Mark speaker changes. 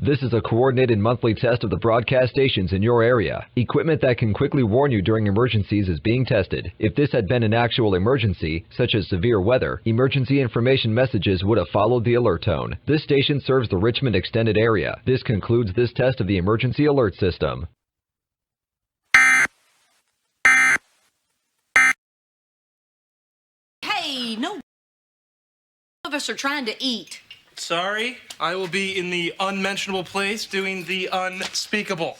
Speaker 1: This is a coordinated monthly test of the broadcast stations in your area. Equipment that can quickly warn you during emergencies is being tested. If this had been an actual emergency, such as severe weather, emergency information messages would have followed the alert tone. This station serves the Richmond extended area. This concludes this test of the emergency alert system.
Speaker 2: Hey, no of us are trying to eat.
Speaker 3: Sorry, I will be in the unmentionable place doing the unspeakable.